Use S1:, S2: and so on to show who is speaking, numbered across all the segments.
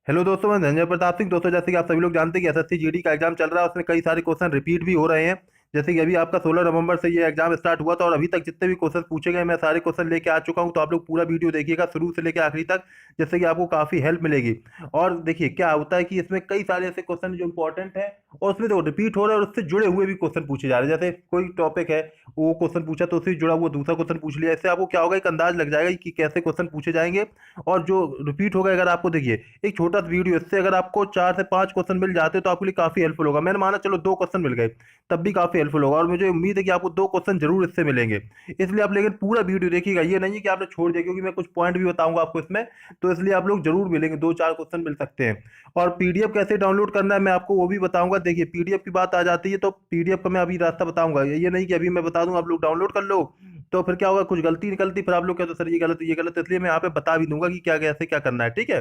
S1: Hello दोस्तों, मैं धनंजय प्रताप सिंह। दोस्तों, जैसे कि आप सभी लोग जानते हैं कि एसएससी जीडी का एग्जाम चल रहा है, उसमें कई सारे क्वेश्चन रिपीट भी हो रहे हैं। जैसे कि अभी आपका 16 नवंबर से ये एग्जाम स्टार्ट हुआ था और अभी तक जितने भी क्वेश्चन पूछे गए मैं सारे क्वेश्चन लेके आ चुका हूं। तो आप लोग पूरा वीडियो देखिएगा शुरू से लेकर आखिरी तक, जिससे कि आपको काफी हेल्प मिलेगी। और देखिए क्या होता है कि इसमें कई सारे ऐसे क्वेश्चन जो इंपॉर्टेंट है और उसमें तो रिपीट हो रहे हैं और उससे जुड़े हुए भी क्वेश्चन पूछे जा रहे हैं। जैसे कोई टॉपिक है, वो क्वेश्चन पूछा तो उससे जुड़ा हुआ दूसरा क्वेश्चन पूछ लिया। इससे आपको क्या होगा, एक अंदाज लग जाएगा कि कैसे क्वेश्चन पूछे जाएंगे। और जो रिपीट होगा, अगर आपको देखिए एक छोटा सा वीडियो, इससे अगर आपको 4 से 5 क्वेश्चन मिल जाते तो आपके लिए काफी हेल्पफुल होगा। मैंने माना चलो 2 क्वेश्चन मिल गए, तब भी काफी हेल्पफुल होगा और मुझे उम्मीद है कि आपको 2 क्वेश्चन जरूर इससे मिलेंगे। इसलिए आप लेकिन पूरा वीडियो देखिएगा, ये नहीं है कि आपने छोड़ दिया, क्योंकि मैं कुछ पॉइंट भी बताऊंगा आपको इसमें। तो इसलिए आप लोग जरूर मिलेंगे, 2 4 क्वेश्चन मिल सकते हैं। और पीडीएफ कैसे डाउनलोड करना है मैं आपको वो भी बताऊंगा। देखिए पीडीएफ की बात आ जाती है तो पीडीएफ का मैं अभी रास्ता बताऊंगा। ये नहीं कि अभी मैं बता दूंगा आप लोग डाउनलोड कर लो, तो फिर क्या होगा, कुछ गलती निकलती, फिर आप लोग कहते हो सर ये गलत ये गलत। इसलिए मैं यहाँ पे बता भी दूंगा कि क्या कैसे क्या करना है, ठीक है।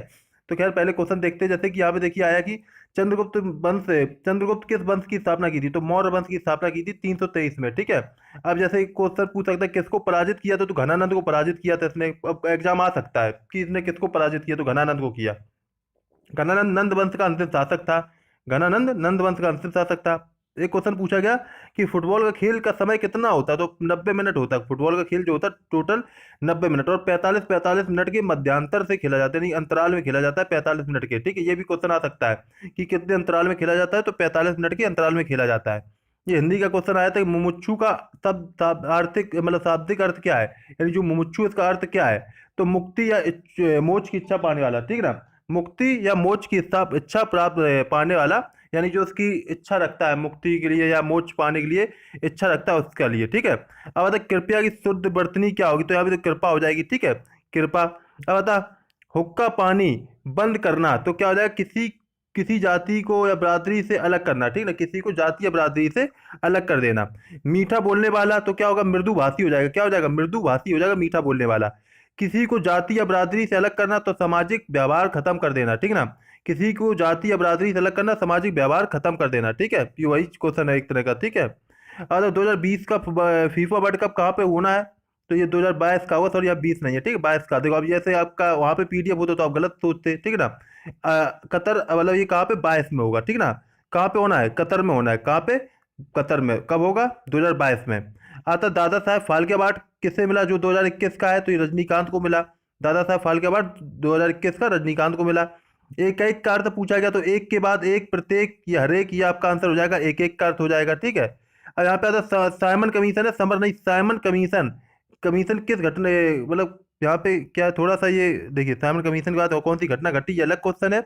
S1: तो खैर पहले क्वेश्चन देखते हैं। जैसे कि यहाँ पे देखिए आया कि चंद्रगुप्त किस वंश की स्थापना की थी, तो मौर्य वंश की स्थापना की थी 323 में, ठीक है। अब जैसे क्वेश्चन पूछ सकता है किसको पराजित किया, तो घनानंद को पराजित किया था इसने। अब एग्जाम आ सकता है कि इसने किसको पराजित किया, तो घनानंद को किया। घनानंद नंद वंश का अंतिम शासक था। घनानंद नंद वंश का अंतिम शासक था। एक क्वेश्चन पूछा गया कि फुटबॉल का खेल का समय कितना होता है, तो 90 मिनट होता है। फुटबॉल का खेल जो होता है टोटल 90 मिनट, और 45 के मध्यांतर से खेला जाता है, यानी अंतराल में खेला जाता है 45 मिनट के, ठीक है। ये भी क्वेश्चन आ सकता है कि कितने अंतराल में खेला जाता है, तो 45 मिनट के अंतराल में खेला जाता है। ये हिंदी का क्वेश्चन आया था कि मुमुक्षु का आर्थिक मतलब शाब्दिक अर्थ क्या है, यानी जो मुमुक्षु इसका अर्थ क्या है, तो मुक्ति या मोक्ष की इच्छा पाने वाला, ठीक है ना। मुक्ति या मोक्ष की इच्छा प्राप्त पाने वाला, यानी जो उसकी इच्छा रखता है मुक्ति के लिए या मोक्ष पाने के लिए इच्छा रखता है उसके लिए, ठीक है। अब बता कृपया की शुद्ध वर्तनी क्या होगी, तो यहाँ पे तो कृपा हो जाएगी, ठीक है, कृपा। अब बता हुक्का पानी बंद करना, तो क्या हो जाएगा, किसी किसी जाति को या बिरादरी से अलग करना, ठीक है ना, किसी को जाति या बिरादरी से अलग कर देना। मीठा बोलने वाला, तो क्या होगा, मृदुभाषी हो जाएगा। क्या हो जाएगा, मृदुभाषी हो जाएगा, मीठा बोलने वाला। किसी को जाति या बिरादरी से अलग करना, तो सामाजिक व्यवहार खत्म कर देना, ठीक है ना। किसी को जाति या बिरादरी से अलग करना, सामाजिक व्यवहार खत्म कर देना, ठीक है। ये वही क्वेश्चन है एक तरह का, ठीक है। अगर 2020 का फीफा वर्ल्ड कप कहाँ पे होना है, तो ये 2022 का होगा, सॉरी, यहाँ 20 नहीं है, ठीक है, 22 का। देखो अब जैसे आपका वहाँ पे पीडीएफ होता तो आप गलत सोचते, ठीक है ना। कतर मतलब ये कहाँ पे 22 में होगा, ठीक है ना। कहाँ पे होना है, कतर में होना है। कहाँ पे, कतर में। कब होगा, 2022 में। आता दादा साहब फाल्के अवार्ड किससे मिला, जो 2021 का है, तो ये रजनीकांत को मिला। दादा साहब फाल्के अवार्ड 2021 का रजनीकांत को मिला। एक एक का अर्थ पूछा गया, तो एक के बाद एक, प्रत्येक या हर एक, ये आपका आंसर हो जाएगा, एक एक का अर्थ हो जाएगा, ठीक है। अब यहाँ पे आता साइमन कमीशन है, समर नहीं, साइमन कमीशन। कमीशन किस घटना, मतलब यहाँ पे क्या थोड़ा सा ये देखिए, साइमन कमीशन के बाद और कौन सी घटना घटी, ये अलग क्वेश्चन है।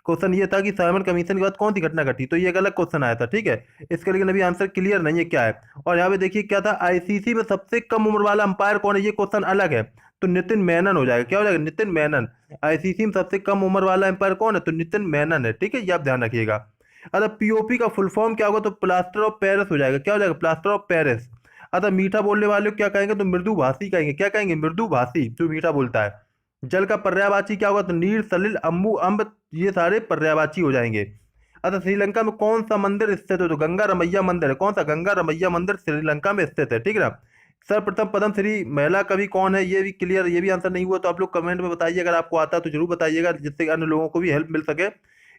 S1: क्वेश्चन ये था कि साइमन कमीशन के बाद कौन सी घटना घटी, तो ये एक अलग क्वेश्चन आया था, ठीक है। इसका लेकिन अभी आंसर क्लियर नहीं है क्या है। और यहाँ पे देखिए क्या था, आईसीसी में सबसे कम उम्र वाला अंपायर कौन है, ये क्वेश्चन अलग है। तो नितिन मेनन हो जाएगा। क्या हो जाएगा, नितिन मेनन। आईसीसी में सबसे कम उम्र वाला अंपायर कौन है, तो नितिन मेनन है, ठीक है, ये आप ध्यान रखिएगा। अगर पीओपी का फुल फॉर्म क्या होगा, तो प्लास्टर ऑफ पेरिस हो जाएगा। क्या हो जाएगा, प्लास्टर ऑफ पेरिस। अगर मीठा बोलने वाले को क्या कहेंगे, तो मृदुभाषी कहेंगे। क्या कहेंगे, मृदुभाषी, जो मीठा बोलता है। जल का पर्यायवाची क्या होगा, तो नीर, सलिल, अम्बु, अम्ब, ये सारे पर्यायवाची हो जाएंगे। अच्छा, श्रीलंका में कौन सा मंदिर स्थित है, तो गंगा रमैया मंदिर है। कौन सा, गंगा रमैया मंदिर श्रीलंका में स्थित है, ठीक है ना। सर्वप्रथम पद्म श्री महिला कवि कौन है, ये भी क्लियर, ये भी आंसर नहीं हुआ, तो आप लोग कमेंट में बताइए, अगर आपको आता है तो जरूर बताइएगा, जिससे अन्य लोगों को भी हेल्प मिल सके।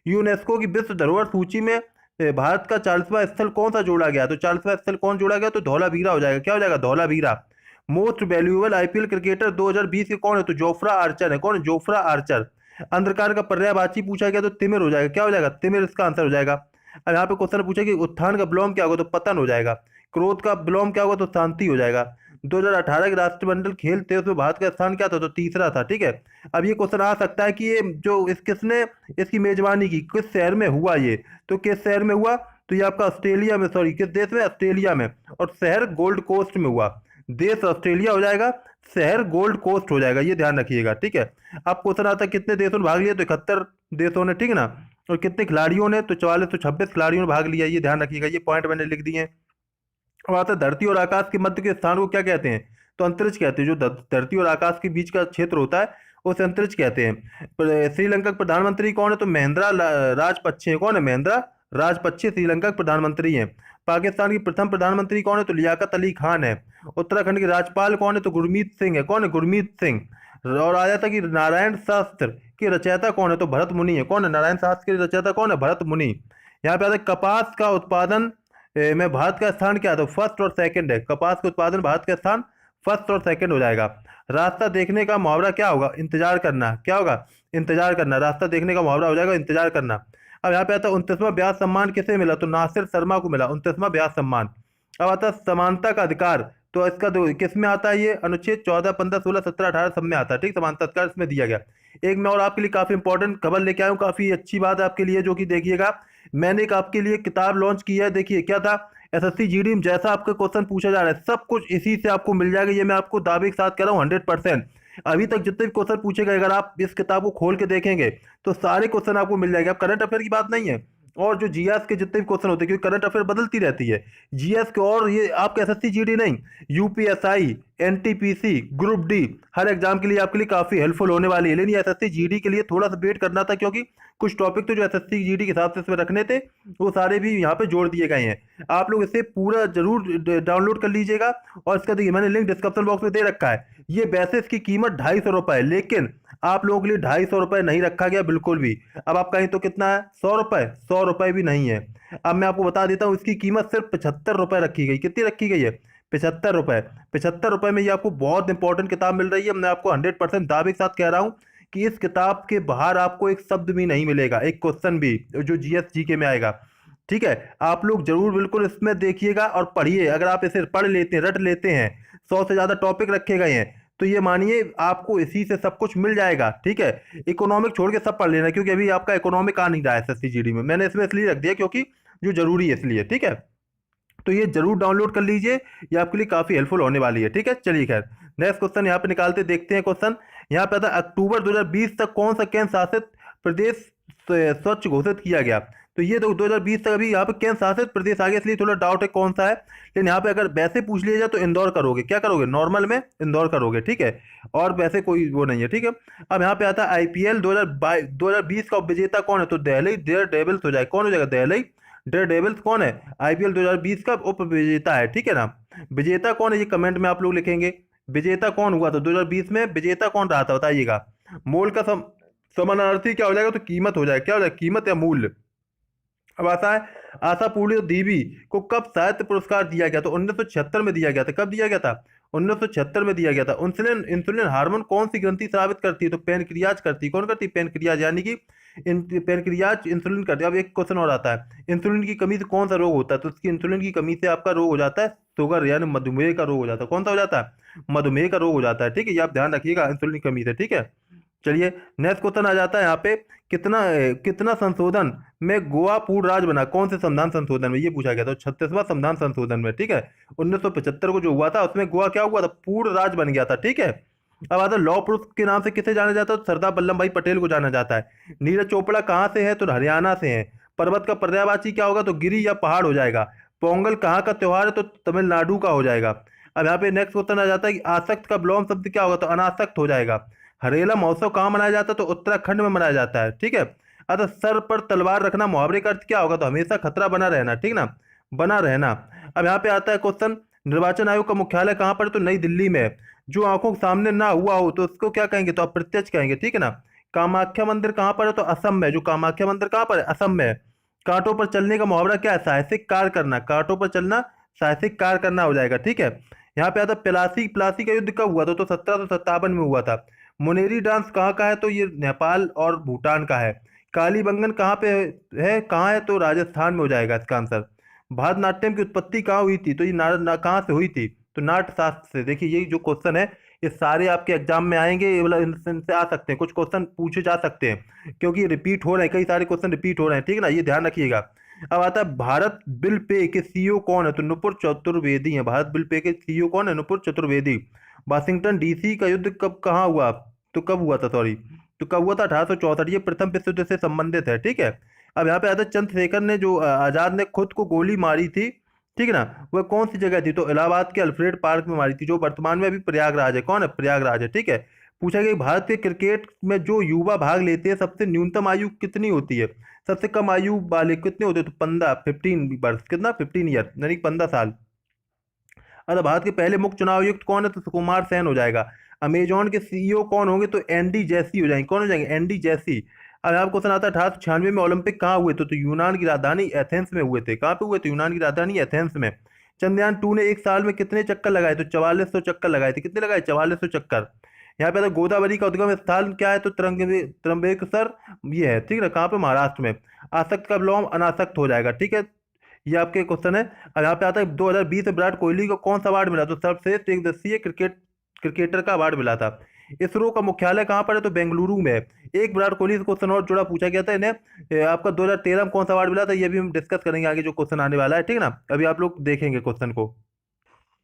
S1: यूनेस्को की विश्व धरोहर सूची में भारत का 40वां स्थल कौन सा जोड़ा गया, तो 40वां स्थल कौन जोड़ा गया, तो धौलावीरा हो जाएगा। क्या हो जाएगा, Dholavira. Most valuable IPL cricketer 2020 के कौन है, तो जोफ्रा आर्चर है। कौन है, जोफ्रा आर्चर। अंधकार का पर्यायवाची पूछा गया, तो तिमिर हो जाएगा। क्या हो जाएगा, तिमिर इसका आंसर हो जाएगा। अब यहाँ पे क्वेश्चन पूछा कि उत्थान का विलोम क्या होगा, तो पतन हो जाएगा। क्रोध का विलोम क्या होगा, तो शांति हो जाएगा। 2018 के राष्ट्रमंडल खेल थे उसमें भारत का स्थान क्या था, तो तीसरा था, ठीक है। अब ये क्वेश्चन आ सकता है कि ये जो किसने इसकी मेजबानी की, किस शहर में हुआ ये, तो किस शहर में हुआ, तो ये आपका ऑस्ट्रेलिया में, सॉरी किस देश में, ऑस्ट्रेलिया में। और शहर गोल्ड कोस्ट में हुआ। देश ऑस्ट्रेलिया हो जाएगा, शहर गोल्ड कोस्ट हो जाएगा, ये ध्यान रखिएगा, ठीक है। अब क्वेश्चन आता है कितने देशों ने भाग लिया, तो 71 देशों ने, ठीक है ना। और कितने खिलाड़ियों ने, तो 4426 खिलाड़ियों ने भाग लिया, ये ध्यान रखिएगा, ये पॉइंट मैंने लिख दिए हैं। अब आता है धरती और आकाश के मध्य के स्थान को क्या कहते हैं, तो अंतरिक्ष कहते हैं। जो धरती और आकाश के बीच का क्षेत्र होता है उसे अंतरिक्ष कहते हैं। श्रीलंका के प्रधानमंत्री कौन है, तो महिंद्रा राजपक्षे है। कौन है, महिंद्रा राजपक्षे श्रीलंका के प्रधानमंत्री हैं। पाकिस्तान की प्रथम प्रधानमंत्री कौन है, तो लियाकत अली खान है। उत्तराखंड के राज्यपाल कौन है, तो गुरमीत सिंह है। कौन है, गुरमीत सिंह। और आया था कि नारायण शास्त्र के रचयिता कौन है? तो भरत मुनि है। कौन है? नारायण शास्त्र के रचयिता कौन है? भरत मुनि। यहाँ पे आता है कपास का उत्पादन में भारत का स्थान क्या है? तो फर्स्ट और सेकंड है। कपास के उत्पादन भारत का स्थान फर्स्ट और सेकंड हो जाएगा। रास्ता देखने का मुहावरा क्या होगा? इंतजार करना। क्या होगा? इंतजार करना। रास्ता देखने का मुहावरा हो जाएगा इंतजार करना। अब यहाँ पे आता है 29वां ब्याज सम्मान किसे मिला? तो नासिर शर्मा को मिला 29वां ब्याज सम्मान। अब आता है समानता का अधिकार। तो इसका दो किस में आता है? ये अनुच्छेद 14, 15, 16, 17, 18 सब में आता है। ठीक, समानता अधिकार इसमें दिया गया। एक मैं और आपके लिए काफी इंपॉर्टेंट खबर लेके आया हूँ, काफी अच्छी बात है आपके लिए, जो कि देखिएगा, मैंने एक आपके लिए किताब लॉन्च की है। देखिए क्या था, एसएससी जीडी में जैसा आपका क्वेश्चन पूछा जा रहा है सब कुछ इसी से आपको मिल जाएगा। ये मैं आपको दावे के साथ कह रहा हूँ 100%। अभी तक जितने भी क्वेश्चन पूछे गए, अगर आप इस किताब को खोल के देखेंगे तो सारे क्वेश्चन आपको मिल जाएंगे। अब करंट अफेयर की बात नहीं है, और जो जीएस के जितने भी क्वेश्चन होते हैं, क्योंकि करंट अफेयर बदलती रहती है जीएस के, और ये आपके एसएससी जीडी नहीं, यूपीएसआई, एनटीपीसी, ग्रुप डी, हर एग्जाम के लिए आपके लिए काफी हेल्पफुल होने वाली है। लेकिन एसएससी जीडी के लिए थोड़ा सा वेट करना था, क्योंकि कुछ टॉपिक तो जो एसएससी जीडी के हिसाब से इसमें रखने थे वो सारे भी यहाँ पे जोड़ दिए गए हैं। आप लोग इसे पूरा जरूर डाउनलोड कर लीजिएगा। और इसका देखिए मैंने लिंक डिस्क्रिप्शन बॉक्स में दे रखा है। ये वैसे इसकी कीमत 250 रुपए है, लेकिन आप लोगों के लिए 250 रुपए नहीं रखा गया बिल्कुल भी। अब आप कहें तो कितना है? 100 रुपए? 100 रुपए भी नहीं है। अब मैं आपको बता देता हूँ, इसकी कीमत सिर्फ 75 रुपए रखी गई। कितनी रखी गई है? 75 रुपए। 75 रुपए में ये आपको बहुत इंपॉर्टेंट किताब मिल रही है। मैं आपको 100% दावे के साथ कह रहा हूँ कि इस किताब के बाहर आपको एक शब्द भी नहीं मिलेगा, एक क्वेश्चन भी, जो जीएस जीके में आएगा। ठीक है, आप लोग जरूर बिल्कुल इसमें देखिएगा और पढ़िए। अगर आप इसे पढ़ लेते हैं, रट लेते हैं, 100 से ज्यादा टॉपिक रखे गए हैं, तो ये मानिए आपको इसी से सब कुछ मिल जाएगा। ठीक है, इकोनॉमिक छोड़ के सब पढ़ लेना, क्योंकि अभी आपका इकोनॉमिक आ नहीं रहा है एसएससी जीडी में। मैंने इसमें इसलिए रख दिया क्योंकि जो जरूरी है इसलिए। ठीक है, तो ये जरूर डाउनलोड कर लीजिए, ये आपके लिए काफी हेल्पफुल होने वाली है। ठीक है, चलिए खैर नेक्स्ट क्वेश्चन यहाँ पे निकालते देखते हैं। क्वेश्चन यहाँ पे आता है अक्टूबर 2020 तक कौन सा केंद्र शासित प्रदेश स्वच्छ घोषित किया गया? तो ये तो 2020 तक अभी यहाँ पे केंद्र शासित प्रदेश आ गया, इसलिए थोड़ा डाउट है कौन सा है। लेकिन यहाँ पे अगर वैसे पूछ लिया जाए तो इंदौर करोगे। क्या करोगे? नॉर्मल में इंदौर करोगे। ठीक है, और वैसे कोई वो नहीं है। ठीक है, अब यहाँ पे आता है आईपीएल 2020 का विजेता कौन है? तो दिल्ली डेयर डेविल्स हो जाए। कौन हो जाएगा? दिल्ली डेयर डेविल्स कौन है? आईपीएल 2020 का उप विजेता है। ठीक है ना, विजेता कौन है ये कमेंट में आप लोग लिखेंगे। विजेता कौन हुआ था 2020 में? विजेता कौन रहा था बताइएगा। मोल का समानार्थी क्या हो जाएगा? तो कीमत हो जाएगा। क्या हो जाएगा? कीमत या मूल्य। अब आता है आशा पूर्णी देवी को कब साहित्य पुरस्कार दिया गया? तो 1976 में दिया गया था। कब दिया गया था? 1976 में दिया गया था। इंसुलिन इंसुलिन हार्मोन कौन सी ग्रंथि स्रावित करती है? तो पेनक्रियाज करती है। कौन करती है? पेनक्रियाज, यानी कि पेनक्रियाज इंसुलिन करती है। अब एक क्वेश्चन और आता है, इंसुलिन की कमी से कौन सा रोग होता है? तो उसकी इंसुलिन की कमी से आपका रोग हो जाता है शुगर, यानी मधुमेह का रोग हो जाता है। कौन सा हो जाता है? मधुमेह का रोग हो जाता है। ठीक है, ये आप ध्यान रखिएगा इंसुलिन की कमी से। ठीक है, चलिए नेक्स्ट क्वेश्चन आ जाता है यहाँ पे, कितना कितना संशोधन में गोवा पूर्ण राज्य बना? कौन से संविधान संशोधन में? ये पूछा गया था 36वां संविधान संशोधन में। ठीक है, 1975 को जो हुआ था उसमें गोवा क्या हुआ था? पूर्ण राज्य बन गया था। ठीक है, अब आता है लौह पुरुष के नाम से किसे जाना जाता है? तो सरदार वल्लभ भाई पटेल को जाना जाता है। नीरज चोपड़ा कहाँ से है? तो हरियाणा से है। पर्वत का पर्यायवाची क्या होगा? तो गिरी या पहाड़ हो जाएगा। पोंगल कहाँ का त्योहार है? तो तमिलनाडु का हो जाएगा। अब यहाँ पे नेक्स्ट क्वेश्चन आ जाता है कि आसक्त का विलोम शब्द क्या होगा? तो अनासक्त हो जाएगा। हरेला महोत्सव कहाँ मनाया जाता है? तो उत्तराखंड में मनाया जाता है। ठीक है, अतः सर पर तलवार रखना मुहावरे का अर्थ क्या होगा? तो हमेशा खतरा बना रहना। ठीक ना, बना रहना। अब यहाँ पे आता है क्वेश्चन, निर्वाचन आयोग का मुख्यालय कहाँ पर है? तो नई दिल्ली में है। जो आंखों के सामने ना हुआ हो तो उसको क्या कहेंगे? तो अप्रत्यक्ष कहेंगे। ठीक है ना, कामाख्या मंदिर कहाँ पर है? तो असम में। जो कामाख्या मंदिर कहाँ पर है? असम में है। कांटों पर चलने का मुहावरा क्या है? साहसिक कार्य करना। कांटों पर चलना साहसिक कार्य करना हो जाएगा। ठीक है, यहाँ पे आता है प्लासी प्लासी का युद्ध कब हुआ था? तो 1757 में हुआ था। मुनेरी डांस कहाँ का है? तो ये नेपाल और भूटान का है। कालीबंगन कहाँ पे है? कहाँ है? तो राजस्थान में हो जाएगा इसका आंसर। भारतनाट्यम की उत्पत्ति कहाँ हुई थी? तो ये कहाँ से हुई थी? तो नाट्य शास्त्र से। देखिए ये जो क्वेश्चन है ये सारे आपके एग्जाम में आएंगे, ये वाला इनसे आ सकते हैं, कुछ क्वेश्चन पूछे जा सकते हैं क्योंकि रिपीट हो रहे हैं, कई सारे क्वेश्चन रिपीट हो रहे हैं। ठीक है ना, ये ध्यान रखिएगा। अब आता है भारत बिल पे के सीईओ कौन है? तो नुपुर चतुर्वेदी है। भारत बिल पे के सीईओ कौन है? नुपुर चतुर्वेदी। वाशिंगटन डीसी का युद्ध कब कहाँ हुआ? तो कब हुआ था, सॉरी, तो कब हुआ था? 1864। ये प्रथम विश्व युद्ध से संबंधित है। ठीक है, अब यहाँ पे आता है चंद्रशेखर ने जो आजाद ने खुद को गोली मारी थी, ठीक है ना, वह कौन सी जगह थी? तो इलाहाबाद के अल्फ्रेड पार्क में मारी थी, जो वर्तमान में अभी प्रयागराज है। कौन है? प्रयागराज है। ठीक है, पूछा गया भारत के क्रिकेट में जो युवा भाग लेते हैं सबसे न्यूनतम आयु कितनी होती है? सबसे कम आयु वाले कितने होते हैं? तो 15 कितना? 15 ईयर, यानी 15 साल। अतः भारत के पहले मुख्य चुनाव आयुक्त कौन है? तो सुकुमार सेन हो जाएगा। अमेजॉन के सीईओ कौन होंगे? तो एंडी जैसी हो जाएंगे। कौन हो जाएंगे? एंडी जैसी। अब आपको क्वेश्चन आता है 1896 में ओलंपिक कहाँ हुए थे? तो यूनान की राजधानी एथेंस में हुए थे। कहाँ पे हुए थे? यूनान की राजधानी एथेंस में। चंद्रयान 2 ने एक साल में कितने चक्कर लगाए? तो 4400 चक्कर लगाए थे। कितने लगाए? 4400 चक्कर। यहाँ पे तो गोदावरी का उद्गम स्थान क्या है? तो त्र्यंबकेश्वर ये है, ठीक है। कहाँ पे? महाराष्ट्र में। आसक्त का विलोम अनासक्त हो जाएगा, ठीक है। ये आपके क्वेश्चन है। अब यहाँ पे आता है 2020 में विराट कोहली को कौन सा अवार्ड मिला? तो सर्वश्रेष्ठ एक दिवसीय क्रिकेटर का अवार्ड मिला था। इसरो का मुख्यालय कहाँ पर है? तो बेंगलुरु में है। एक विराट कोहली से क्वेश्चन और जुड़ा पूछा गया था इन्हें, आपका 2013 में कौन सा अवार्ड मिला था? ये भी हम डिस्कस करेंगे आगे जो क्वेश्चन आने वाला है, ठीक है ना। अभी आप लोग देखेंगे क्वेश्चन को।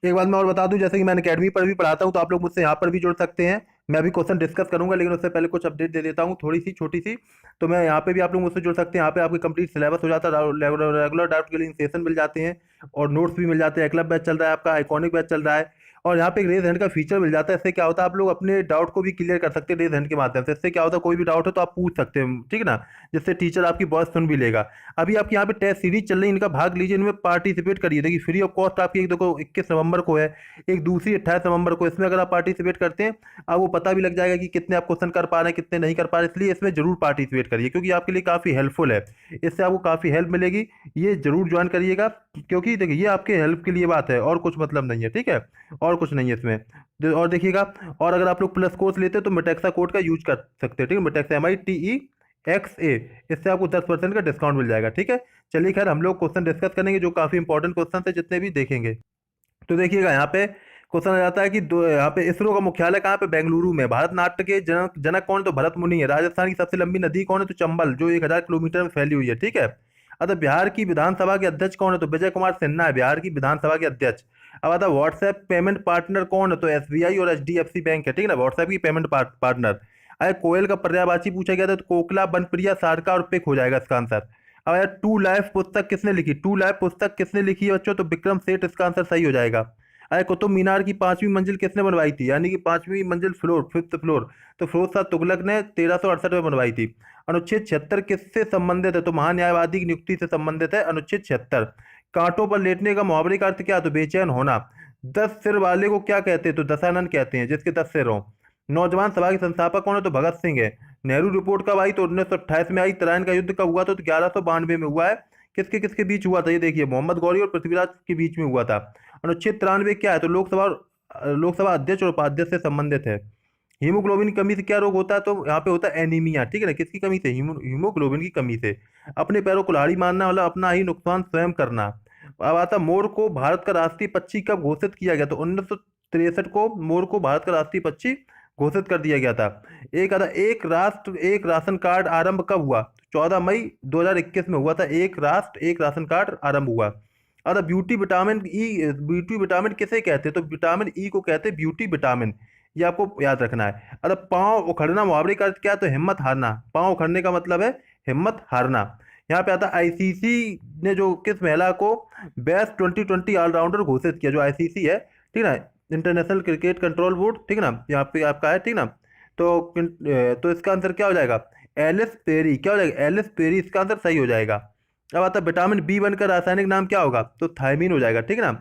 S1: एक बात मैं और बता दूं, जैसे कि मैंने अकेडमी पर भी पढ़ाता हूं, तो आप लोग मुझसे यहाँ पर भी जुड़ सकते हैं। मैं अभी क्वेश्चन डिस्कस करूंगा, लेकिन उससे पहले कुछ अपडेट दे देता हूँ थोड़ी सी छोटी सी। तो मैं यहाँ पे भी आप लोग मुझसे जुड़ सकते हैं। यहाँ पे आपके कंप्लीट सिलेबस हो जाता है, रेगुलर डाउट के लिए सेशन मिल जाते हैं और नोट्स भी मिल जाते हैं। क्लब बैच चल रहा है आपका, आइकॉनिक बैच चल रहा है। और यहाँ पे एक रेज हैंड का फीचर मिल जाता है। इससे क्या होता है, आप लोग अपने डाउट को भी क्लियर कर सकते हैं रेज हैंड के माध्यम से। इससे क्या होता है, कोई भी डाउट हो तो आप पूछ सकते हैं, ठीक है ना। जिससे टीचर आपकी वॉइस सुन भी लेगा। अभी आपके यहाँ पे टेस्ट सीरीज चल रही है, इनका भाग लीजिए, इनमें पार्टिसिपेट करिए। देखिए फ्री ऑफ कॉस्ट आपकी, एक देखो 21 नवंबर को है, एक दूसरी 28 नवंबर को। इसमें अगर आप पार्टिसिपेट करते हैं, आपको पता भी लग जाएगा कि कितने आप क्वेश्चन कर पा रहे हैं, कितने नहीं कर पा रहे हैं। इसलिए इसमें जरूर पार्टिसिपेट करिए, क्योंकि आपके लिए काफ़ी हेल्पफुल है। इससे आपको काफ़ी हेल्प मिलेगी। ये जरूर ज्वाइन करिएगा, क्योंकि देखिए ये आपके हेल्प के लिए बात है, और कुछ मतलब नहीं है, ठीक है। और कुछ नहीं है इसमें। और देखिएगा, और अगर आप लोग प्लस कोर्स लेते हैं तो मिटेक्सा कोड का यूज कर सकते हैं, ठीक है। मिटेक्सा MITEXA। इससे आपको 10% का डिस्काउंट मिल जाएगा, ठीक है। चलिए खैर, हम लोग क्वेश्चन डिस्कस करेंगे जो काफ़ी इंपॉर्टेंट क्वेश्चन है, जितने भी देखेंगे। तो देखिएगा यहाँ पे क्वेश्चन आ जाता है कि यहाँ पे इसरो का मुख्यालय कहाँ पे? बेंगलुरु में। भारत नाट्य के जनक जनक कौन? तो भरत मुनि है। राजस्थान की सबसे लंबी नदी कौन है? तो चंबल, जो 1000 किलोमीटर में फैली हुई है, ठीक है। अतः बिहार की विधानसभा के अध्यक्ष कौन है? तो विजय कुमार सिन्हा है बिहार की विधानसभा के अध्यक्ष। अब आता है व्हाट्सएप पेमेंट पार्टनर कौन है? तो SBI और HDFC बैंक है, ठीक है ना। व्हाट्सएप की पेमेंट पार्टनर। अरे कोयल का पर्यायवाची पूछा गया था, तो कोकला, बनप्रिया, सारका और पिक हो जाएगा इसका आंसर। अब यार टू लाइफ पुस्तक किसने लिखी? टू लाइफ पुस्तक किसने लिखी है बच्चों? तो विक्रम सेठ इसका आंसर सही हो जाएगा। अरे कुतुब मीनार की 5वीं मंजिल किसने बनवाई थी? यानी कि 5वीं मंजिल फ्लोर, 5th फ्लोर, तो फिरोज शाह तुगलक ने 1368 में बनवाई थी। अनुच्छेद 76 किससे संबंधित है? तो महान्यायवादी की नियुक्ति से संबंधित है अनुच्छेद 76। कांटों पर लेटने का मुहावरे का अर्थ क्या है? तो बेचैन होना। 10 सिर वाले को क्या कहते हैं? तो दशानन कहते हैं, जिसके 10 सिर हों। नौजवान सभा के संस्थापक कौन है? तो भगत सिंह है। नेहरू रिपोर्ट कब आई? तो 1928 में आई। तराइन का युद्ध कब हुआ था? तो 1192 में हुआ है। किसके किसके बीच हुआ था? ये देखिए, मोहम्मद गौरी और पृथ्वीराज के बीच में हुआ था। अनुच्छेद 93 क्या है? तो लोकसभा अध्यक्ष और उपाध्यक्ष से संबंधित है। हीमोग्लोबिन की कमी से क्या रोग होता है? तो यहाँ पे होता है एनीमिया, ठीक है ना। किसकी कमी से? हीमोग्लोबिन की कमी से। अपने पैरों को कुल्हाड़ी मारना, मतलब अपना ही नुकसान स्वयं करना। अब आता मोर को भारत का राष्ट्रीय पक्षी कब घोषित किया गया? तो 1963 को मोर को भारत का राष्ट्रीय पक्षी घोषित कर दिया गया था। एक आता एक राष्ट्र एक राशन कार्ड आरंभ कब हुआ? 14 मई 2021 में हुआ था। एक राष्ट्र एक राशन कार्ड आरंभ हुआ। अरे ब्यूटी विटामिन किसे कहते हैं? तो विटामिन ई को कहते हैं ब्यूटी विटामिन। ये आपको याद रखना है। अरे पाँव उखड़ना मुहावरे का अर्थ क्या है? तो हिम्मत हारना। पाँव उखड़ने का मतलब है हिम्मत हारना। यहाँ पे आता है ICC ने जो किस महिला को बेस्ट 2020 ऑलराउंडर घोषित किया? जो ICC है, ठीक है ना, इंटरनेशनल क्रिकेट कंट्रोल बोर्ड, ठीक है ना, यहाँ पे आपका है, ठीक ना। तो इसका आंसर क्या हो जाएगा? Ellyse Perry. क्या हो जाएगा? एलिस पेरी इसका आंसर सही हो जाएगा। अब आता है विटामिन B1 का रासायनिक नाम क्या होगा? तो थायमीन हो जाएगा, ठीक है ना।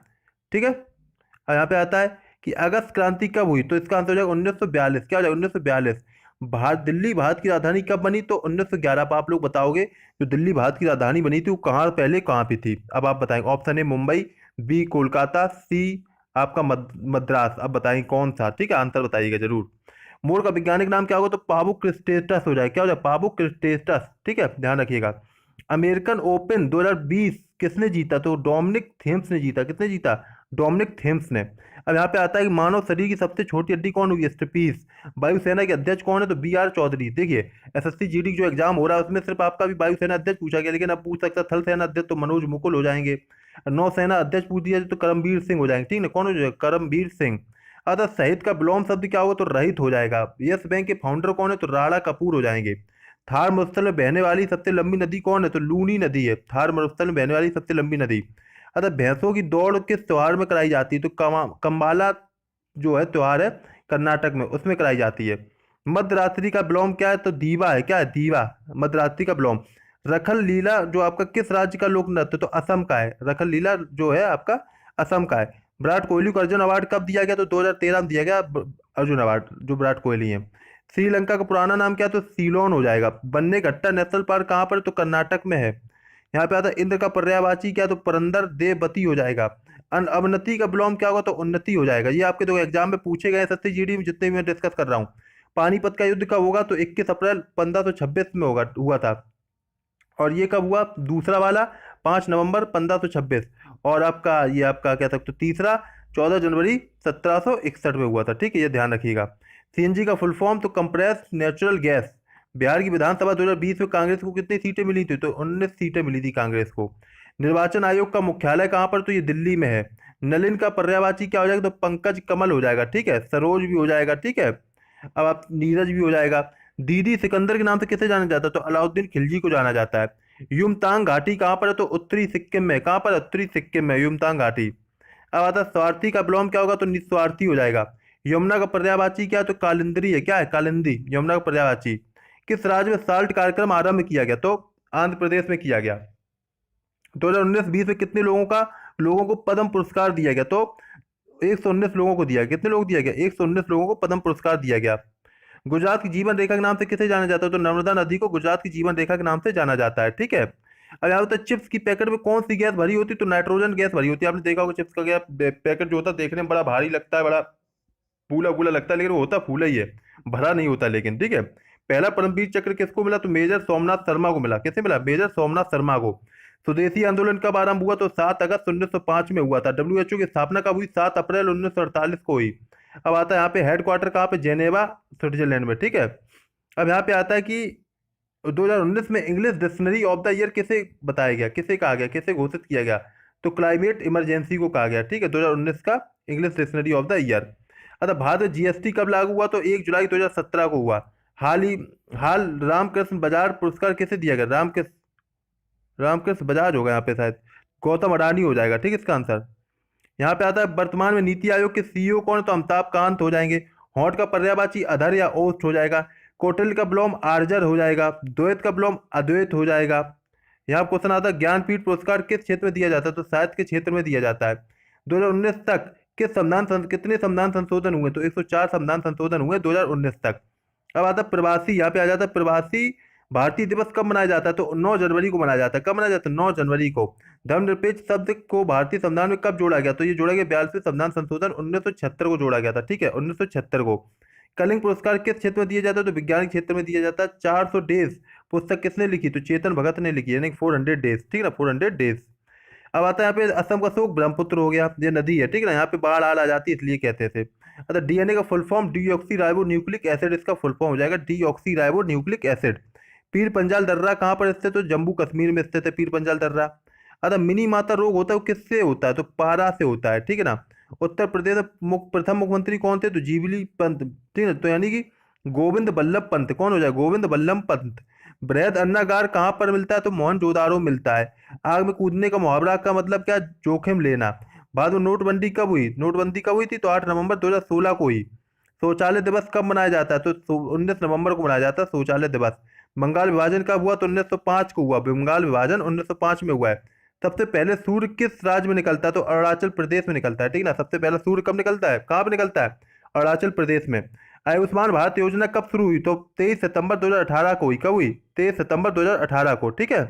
S1: ठीक है। अब यहाँ पे आता है कि अगस्त क्रांति कब हुई? तो इसका आंसर हो जाएगा 1942। क्या हो जाएगा? 1942। दिल्ली भारत की राजधानी कब बनी? तो 1911। अब आप लोग बताओगे जो दिल्ली भारत की राजधानी बनी थी वो कहाँ पहले कहाँ पे थी? अब आप बताएंगे। Option A Mumbai, B Kolkata, C आपका मद्रास। अब बताएंगे कौन सा, ठीक है। आंसर बताइएगा जरूर। मोर का वैज्ञानिक नाम क्या होगा? तो पाबुक क्रिस्टेटस हो जाएगा। क्या हो जाएगा? पाबुक क्रिस्टेटस, ठीक है, ध्यान रखिएगा। अमेरिकन ओपन 2020 किसने जीता? तो डोमिनिक थेम्स ने जीता। किसने जीता? डोमिनिक थेम्स ने। अब यहाँ पे आता है कि मानव शरीर की सबसे छोटी हड्डी कौन होगी? स्टपीस। वायुसेना के अध्यक्ष कौन है? तो BR चौधरी। देखिए SSC GD जो एग्जाम हो रहा है उसमें सिर्फ आपका भी वायुसेना अध्यक्ष पूछा गया, लेकिन अब पूछ सकता है थल सेना अध्यक्ष, तो मनोज मुकुल हो जाएंगे। नौसेना अध्यक्ष पूछ दिया तो करमबीर सिंह हो जाएंगे, ठीक है। कौन हो जाएगा? करमबीर सिंह। अतः शहीद का विलोम शब्द क्या होगा? तो रहित हो जाएगा। यस बैंक के फाउंडर कौन है? तो राणा कपूर हो जाएंगे। थार मरुस्थल में बहने वाली सबसे लंबी नदी कौन है? तो लूनी नदी है। थार मरुस्थल में बहने वाली सबसे लंबी नदी। अतः भैंसों की दौड़ किस त्योहार में कराई जाती है? तो कंबाला जो है त्योहार है कर्नाटक में, उसमें कराई जाती है। मध्यरात्रि का विलोम क्या है? तो दीवा है। क्या है? दीवा। मध्यरात्रि का विलोम। रखल लीला जो आपका किस राज्य का लोक नृत्य? तो असम का है। रखल लीला जो है आपका असम का है। विराट कोहली को अर्जुन अवार्ड कब दिया गया? तो 2013 में दिया गया अर्जुन अवार्ड, जो विराट कोहली है। श्रीलंका का पुराना नाम क्या है? तो सीलोन हो जाएगा। बन्नेगट्टा नेशनल पार्क कहाँ पर है? तो कर्नाटक में है। यहाँ पे आता है इंद्र का पर्यायवाची क्या? तो पुरंदर देववती हो जाएगा। अवनति का विलोम क्या होगा? तो उन्नति हो जाएगा। ये आपके दो एग्जाम में पूछे गए सत्य जीडी में, जितने भी मैं डिस्कस कर रहा हूँ। पानीपत का युद्ध कब होगा? तो 21 अप्रैल 1526 में होगा, हुआ था। और ये कब हुआ दूसरा वाला? 5 नवंबर 1526। और आपका ये आपका क्या सकते हो तीसरा 14 जनवरी 1761 में हुआ था। ठीक है, ये ध्यान रखिएगा। सीएनजी का फुल फॉर्म? तो कंप्रेस नेचुरल गैस। बिहार की विधानसभा 2020 में कांग्रेस को कितनी सीटें मिली थी? तो 19 सीटें मिली थी कांग्रेस को। निर्वाचन आयोग का मुख्यालय कहाँ पर? तो ये दिल्ली में है। नलिन का पर्यायवाची क्या हो जाएगा? तो पंकज कमल हो जाएगा। ठीक है, सरोज भी हो जाएगा। ठीक है, अब आप नीरज भी हो जाएगा। दीदी सिकंदर के नाम से किसे जाना जाता है? तो अलाउद्दीन खिलजी को जाना जाता है। युमतांग घाटी कहाँ पर है? तो उत्तरी सिक्किम में। कहाँ पर? उत्तरी सिक्किम में युमतांग घाटी। अब आता है स्वार्थी का विलोम क्या होगा? तो निस्वार्थी हो जाएगा। यमुना का पर्यायवाची क्या है? तो कालिंदी है। क्या है? कालिंदी यमुना का पर्यायवाची। किस राज्य में साल्ट कार्यक्रम आरंभ किया गया? तो आंध्र प्रदेश में किया गया। 2019-20 में कितने लोगों को पद्म पुरस्कार दिया गया? तो 119 लोगों को दिया। कितने लोग दिया गया? 119 लोगों को पद्म पुरस्कार दिया गया। गुजरात की जीवन रेखा के नाम से किसे जाना जाता है? तो नर्मदा नदी को गुजरात की जीवन रेखा के नाम से जाना जाता है। ठीक है, अब यहाँ होता है चिप्स की पैकेट में कौन सी गैस भरी होती है? तो नाइट्रोजन गैस भरी होती है। आपने देखा होगा चिप्स का गैस पैकेट जो होता है देखने में बड़ा भारी लगता है, बड़ा फूला फूला लगता है, लेकिन वो होता फूला ही है, भरा नहीं होता। लेकिन ठीक है, पहला परमवीर चक्र किसको मिला? तो मेजर सोमनाथ शर्मा को मिला। किसे मिला? मेजर सोमनाथ शर्मा को। स्वदेशी आंदोलन कब आरंभ हुआ? तो 7 अगस्त 1905 में हुआ था। डब्ल्यूएचओ की स्थापना कब हुई? 7 अप्रैल 1948 को हुई। अब आता है यहाँ पे हेडक्वार्टर कहाँ पे? जेनेवा स्विट्जरलैंड में। ठीक है, अब यहाँ पे आता है कि 2019 में English dictionary of the year किसे बताया गया? किसे कहा गया? किसे घोषित किया गया? तो क्लाइमेट इमरजेंसी को कहा गया। ठीक है, 2019 का English dictionary of the year. अतः भारत में जीएसटी कब लागू हुआ? तो 1 जुलाई 2017 को हुआ। हाल ही हाल रामकृष्ण बाजार पुरस्कार किसे दिया गया? रामकृष्ण बजाज होगा यहाँ पे शायद। गौतम अडानी हो जाएगा। ठीक है इसका आंसर। यहाँ पे आता है वर्तमान में नीति आयोग के सीईओ कौन है? तो अमिताभ कांत हो जाएंगे। हॉट का पर्यायवाची अधर या ओस्ट हो जाएगा। कोटिल का विलोम आर्जर हो जाएगा। द्वैत का विलोम अद्वैत हो जाएगा। यहाँ क्वेश्चन आता है ज्ञानपीठ पुरस्कार किस क्षेत्र में दिया जाता है? तो साहित्य के क्षेत्र में दिया जाता है। 2019 तक कितने संविधान संशोधन हुए? तो 104 संविधान संशोधन हुए 2019 तक। अब आता है प्रवासी। यहाँ पे आ जाता है प्रवासी भारतीय दिवस कब मनाया जाता है? तो 9 जनवरी को मनाया जाता है। कब मनाया जाता है? 9 जनवरी को। धर्मनिरपेक्ष शब्द को भारतीय संविधान में कब जोड़ा गया? तो ये जोड़ा गया 42वें संविधान संशोधन 1976 को जोड़ा गया था। ठीक है, 1976 को। कलिंग पुरस्कार किस क्षेत्र में दिया जाता है? तो विज्ञान के क्षेत्र में दिया जाता है। 400 डेज पुस्तक किसने लिखी? तो चेतन भगत ने लिखी, यानी 400 डेज। ठीक है ना, 400 डेज। अब आता है यहाँ पे असम का शोक ब्रह्मपुत्र हो गया, ये नदी है। ठीक है ना, यहाँ पे बाढ़ आ जाती है इसलिए कहते थे। अच्छा, डीएनए का full form deoxy ribo nucleic acid, इसका फुल फॉर्म हो जाएगा deoxy ribo nucleic acid. Pir Panjal दर्रा कहाँ पर स्थित है? तो जम्मू कश्मीर में स्थित है पीर पंजाल दर्रा। अच्छा, मिनी माता रोग होता है वो किससे होता है? तो पारा से होता है। ठीक है ना। उत्तर प्रदेश में प्रथम मुख्यमंत्री कौन थे? तो जीवली पंत। ठीक है, तो यानी कि गोविंद बल्लभ पंत। कौन हो जाए? गोविंद बल्लभ पंत। वृहद अन्नागार कहाँ पर मिलता है? तो मोहनजोदारो मिलता है। आग में कूदने का मुहावरा का मतलब क्या? जोखिम लेना। बाद में नोटबंदी कब हुई? नोटबंदी कब हुई थी? तो 8 नवंबर 2016 को हुई। शौचालय दिवस कब मनाया जाता है? तो 19 नवंबर को मनाया जाता है शौचालय दिवस। बंगाल विभाजन कब हुआ? तो 1905 को हुआ। बंगाल विभाजन 1905 में हुआ है। सबसे पहले सूर्य किस राज्य में निकलता है? तो अरुणाचल प्रदेश में निकलता है। ठीक है ना, सबसे पहला सूर्य कब निकलता है? कहाँ पे निकलता है? अरुणाचल प्रदेश में। आयुष्मान भारत योजना कब शुरू हुई? तो 23 सितंबर 2018 को हुई। कब हुई? 23 सितंबर 2018 को। ठीक है।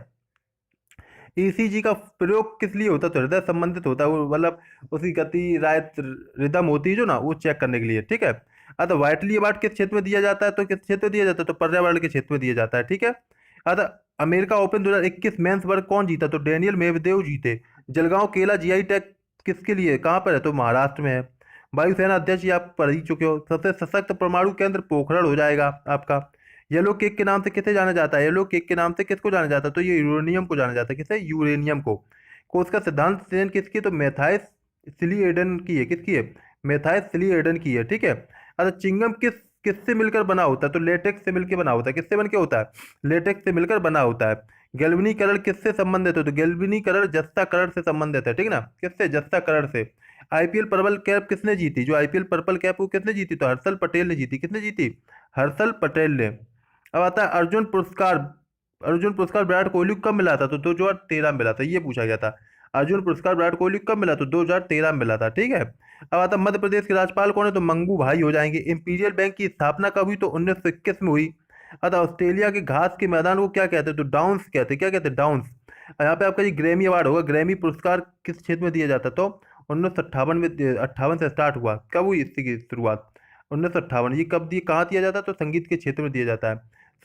S1: ईसीजी का प्रयोग किस लिए होता है? तो हृदय संबंधित होता है वो, मतलब उसकी गति रायत रिदम होती है जो ना, वो चेक करने के लिए। ठीक है। अतः वाइटली अवार्ड किस क्षेत्र में दिया जाता है? तो किस क्षेत्र में दिया जाता है? तो पर्यावरण के क्षेत्र में दिया जाता है। ठीक है। अतः अमेरिका ओपन 2021 मेंस वर्ग कौन जीता? तो डेनियल मेवदेव जीते। जलगांव केला जीआई टैग किसके लिए? कहाँ पर है? तो महाराष्ट्र में है। वायुसेना अध्यक्ष ये आप पढ़ ही चुके हो। सबसे सशक्त परमाणु केंद्र पोखरण हो जाएगा आपका। येलो केक के नाम से किसे जाना जाता है? येलो केक के नाम से किसको जाना जाता है? तो ये यूरेनियम को जाना जाता है। किसे? यूरेनियम को। कोष का सिद्धांत चयन किसकी? तो मेथाइस सिलीएडन की है। किसकी है? मेथाइस सिलीएडन की है। ठीक है। अच्छा, चिंगम किससे मिलकर बना होता है? तो लेटेक्स से मिलकर बना होता है। किससे बन के होता है? लेटेक्स से मिलकर बना होता है। गैल्वेनीकरण किससे संबंधित है? तो गैल्वेनीकरण जस्ताकरण से संबंधित है। ठीक है ना, किससे? जस्ताकरण से। आईपीएल पर्पल कैप किसने जीती? जो आईपीएल पर्पल कैप वो किसने जीती? तो हर्षल पटेल ने जीती। किसने जीती? हर्षल पटेल ने। अब आता है अर्जुन पुरस्कार। अर्जुन पुरस्कार विराट कोहली को कब मिला था? तो 2013 में मिला था, ये पूछा गया था। अर्जुन पुरस्कार विराट कोहली को कब मिला? तो 2013 में मिला था, ठीक है। अब आता मध्य प्रदेश के राज्यपाल कौन है? तो मंगू भाई हो जाएंगे। इंपीरियल बैंक की स्थापना कब हुई? तो 1921 में हुई। अतः ऑस्ट्रेलिया के घास के मैदान को क्या कहते हैं? तो डाउन्स कहते हैं। क्या कहते हैं? डाउन्स। यहाँ पे आपका ये ग्रैमी अवार्ड होगा। ग्रैमी पुरस्कार किस क्षेत्र में दिया जाता है? तो 1958 में, 58 से स्टार्ट हुआ। कब हुई इसकी की शुरुआत? 1958। ये कब दिए, कहाँ दिया जाता है? तो संगीत के क्षेत्र में दिया जाता है।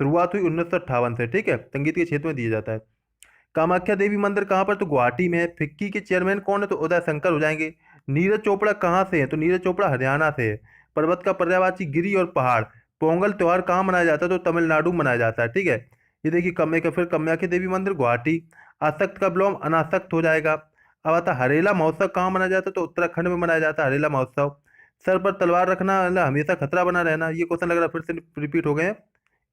S1: शुरुआत हुई 1958 से, ठीक है, संगीत के क्षेत्र में दिया जाता है। कामाख्या देवी मंदिर कहाँ पर? तो गुवाहाटी में है। फिक्की के चेयरमैन कौन है? तो उदय शंकर हो जाएंगे। नीरज चोपड़ा कहाँ से है? तो नीरज चोपड़ा हरियाणा से है। पर्वत का पर्यायवाची गिरी और पहाड़। पोंगल त्योहार कहाँ मनाया जाता है? तो तमिलनाडु में मनाया जाता है, ठीक है। ये देखिए कम्मे का, फिर कामाख्या देवी मंदिर गुवाहाटी। आसक्त का विलोम अनासक्त हो जाएगा। अब आता हरेला महोत्सव कहाँ मनाया जाता है? तो उत्तराखंड में मनाया जाता है हरेला महोत्सव। सर पर तलवार रखना मतलब हमेशा खतरा बना रहना, ये क्वेश्चन लग रहा है फिर से रिपीट हो गए हैं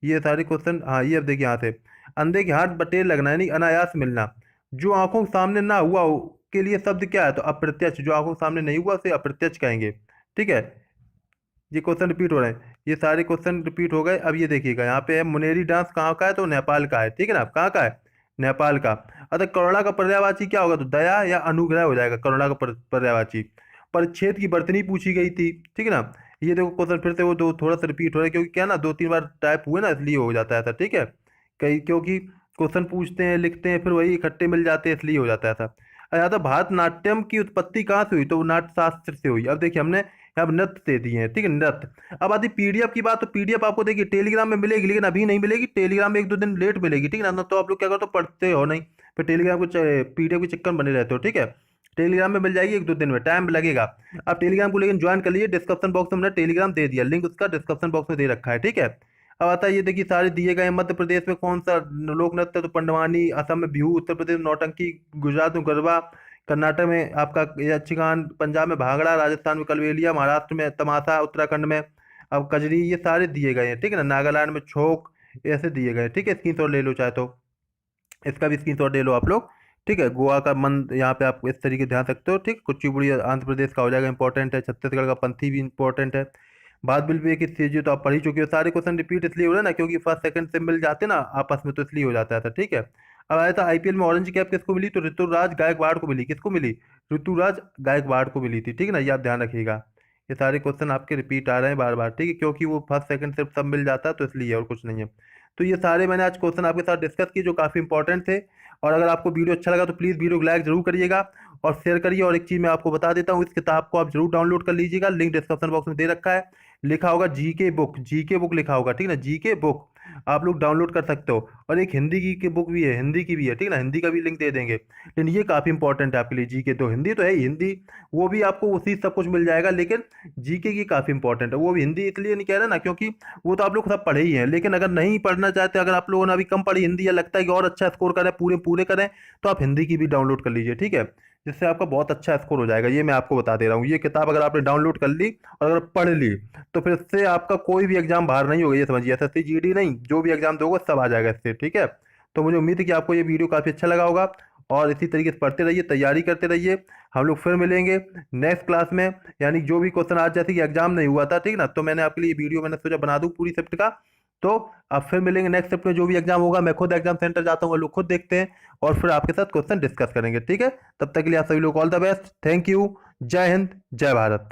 S1: ये सारे क्वेश्चन। हाँ, ये अब देखिए यहाँ से, अंधे के हाथ बटेर लगना यानी अनायास मिलना। जो आंखों के सामने ना हुआ हो के लिए शब्द क्या है? तो अप्रत्यक्ष। जो आंखों के सामने नहीं हुआ उसे अप्रत्यक्ष कहेंगे, ठीक है। ये क्वेश्चन रिपीट हो रहे हैं, ये सारे क्वेश्चन रिपीट हो गए। अब ये देखिएगा यहाँ पे है मुनेरी डांस कहाँ का है? तो नेपाल का है, ठीक है ना। कहाँ का है? नेपाल का। अतः करुणा का पर्यायवाची क्या होगा? तो दया या अनुग्रह हो जाएगा करुणा का पर्यायवाची। परिच्छेद की वर्तनी पूछी गई थी, ठीक है ना। ये देखो क्वेश्चन फिर से वो दो थोड़ा सा रिपीट हो रहा है, क्योंकि क्या ना 2-3 बार टाइप हुए ना, इसलिए हो जाता है ऐसा, ठीक है। कई क्योंकि क्वेश्चन पूछते हैं, लिखते हैं, फिर वही इकट्ठे मिल जाते हैं, इसलिए हो जाता है ऐसा। यहाँ तो भारतनाट्यम की उत्पत्ति कहाँ से हुई? तो वो नाट्य शास्त्र से हुई। अब देखिए हमने यहाँ पर नृत्य दे दिए हैं, ठीक है, नृत्य। अब आती पीडीएफ की बात, तो पीडीएफ आपको देखिए टेलीग्राम में मिलेगी, लेकिन अभी नहीं मिलेगी। टेलीग्राम में 1-2 दिन लेट मिलेगी, ठीक है ना। तो आप लोग क्या करो, तो पढ़ते हो नहीं, फिर टेलीग्राम को पीडीएफ के चक्कर में बने रहते हो, ठीक है। टेलीग्राम में मिल जाएगी 1-2 दिन में, टाइम लगेगा। आप टेलीग्राम को लेकिन ज्वाइन कर लीजिए। डिस्क्रिप्शन बॉक्स में हमने टेलीग्राम दे दिया, लिंक उसका डिस्क्रिप्शन बॉक्स में दे रखा है, ठीक है। अब आता है ये देखिए सारे दिए गए। मध्य प्रदेश में कौन सा लोक नृत्य है? तो पंडवानी। असम में बिहू। उत्तर प्रदेश में नौटंकी। गुजरात में गरबा। कर्नाटक में आपका यक्षगान। पंजाब में भांगड़ा। राजस्थान में कलबेलिया। महाराष्ट्र में तमाशा। उत्तराखंड में अब कजरी। ये सारे दिए गए हैं, ठीक है ना। नागालैंड में छोक। ऐसे दिए गए हैं, ठीक है। स्क्रीनशॉट ले लो चाहे तो, इसका भी स्क्रीनशॉट ले लो आप लोग, ठीक है। गोवा का मन यहाँ पे आप इस तरीके ध्यान रखते हो, ठीक। कुचिपुड़ी आंध्र प्रदेश का हो जाएगा, इंपॉर्टेंट है। छत्तीसगढ़ का पंथी भी इंपॉर्टेंट है। बात बिल्कुल एक चीज तो आप पढ़ ही चुके हो। सारे क्वेश्चन रिपीट इसलिए हो रहे हैं ना, क्योंकि फर्स्ट सेकंड से मिल जाते ना आपस में, तो इसलिए हो जाता है ऐसा, ठीक है। अब आया था आईपीएल में ऑरेंज कैप किसको मिली? तो ऋतुराज गायकवाड़ को मिली। किसको मिली? ऋतुराज गायकवाड़ को मिली थी, ठीक है ना। ये आप ध्यान रखिएगा। ये सारे क्वेश्चन आपके रिपीट आ रहे हैं बार बार, ठीक है, क्योंकि वो फर्स्ट सेकंड से सब मिल जाता है, तो इसलिए, और कुछ नहीं है। तो ये सारे मैंने आज क्वेश्चन आपके साथ डिस्कस किए जो काफ़ी इंपॉर्टेंट थे। और अगर आपको वीडियो अच्छा लगा तो प्लीज़ वीडियो को लाइक जरूर करिएगा और शेयर करिए। और एक चीज़ मैं आपको बता देता हूँ, इस किताब को आप जरूर डाउनलोड कर लीजिएगा, लिंक डिस्क्रिप्शन बॉक्स में दे रखा है। लिखा होगा जीके बुक, जीके बुक लिखा होगा, ठीक है ना, जीके बुक। आप लोग डाउनलोड कर सकते हो। और एक हिंदी की बुक भी है, हिंदी की भी है, ठीक है ना, हिंदी का भी लिंक दे देंगे। लेकिन ये काफ़ी इंपॉर्टेंट है आपके लिए, जीके तो हिंदी तो है ही, हिंदी वो भी आपको उसी सब कुछ मिल जाएगा, लेकिन जीके की काफ़ी इंपॉर्टेंट है। वो भी हिंदी इसलिए नहीं कह रहा ना, क्योंकि वो तो आप लोग सब पढ़े ही हैं, लेकिन अगर नहीं पढ़ना चाहते, अगर आप लोगों ने अभी कम पढ़ी हिंदी या लगता है कि और अच्छा स्कोर करें, पूरे पूरे करें, तो आप हिंदी की भी डाउनलोड कर लीजिए, ठीक है, जिससे आपका बहुत अच्छा स्कोर हो जाएगा। ये मैं आपको बता दे रहा हूँ। ये किताब अगर आपने डाउनलोड कर ली और अगर पढ़ ली, तो फिर इससे आपका कोई भी एग्जाम बाहर नहीं होगा, ये समझिए। एसएससी जीडी नहीं, जो भी एग्जाम दोगे सब आ जाएगा इससे, ठीक है। तो मुझे उम्मीद है कि आपको ये वीडियो काफ़ी अच्छा लगा होगा, और इसी तरीके से पढ़ते रहिए, तैयारी करते रहिए। हम लोग फिर मिलेंगे नेक्स्ट क्लास में, यानी जो भी क्वेश्चन आज जैसे कि एग्जाम नहीं हुआ था, ठीक ना, तो मैंने आपके लिए वीडियो मैंने सोचा बना दूं पूरी शिफ्ट का। तो अब फिर मिलेंगे नेक्स्ट शिफ्ट में, जो भी एग्जाम होगा। मैं खुद एग्जाम सेंटर जाता हूँ, लोग खुद देखते हैं, और फिर आपके साथ क्वेश्चन डिस्कस करेंगे, ठीक है। तब तक के लिए आप सभी लोग all the best, thank you, जय हिंद, जय भारत।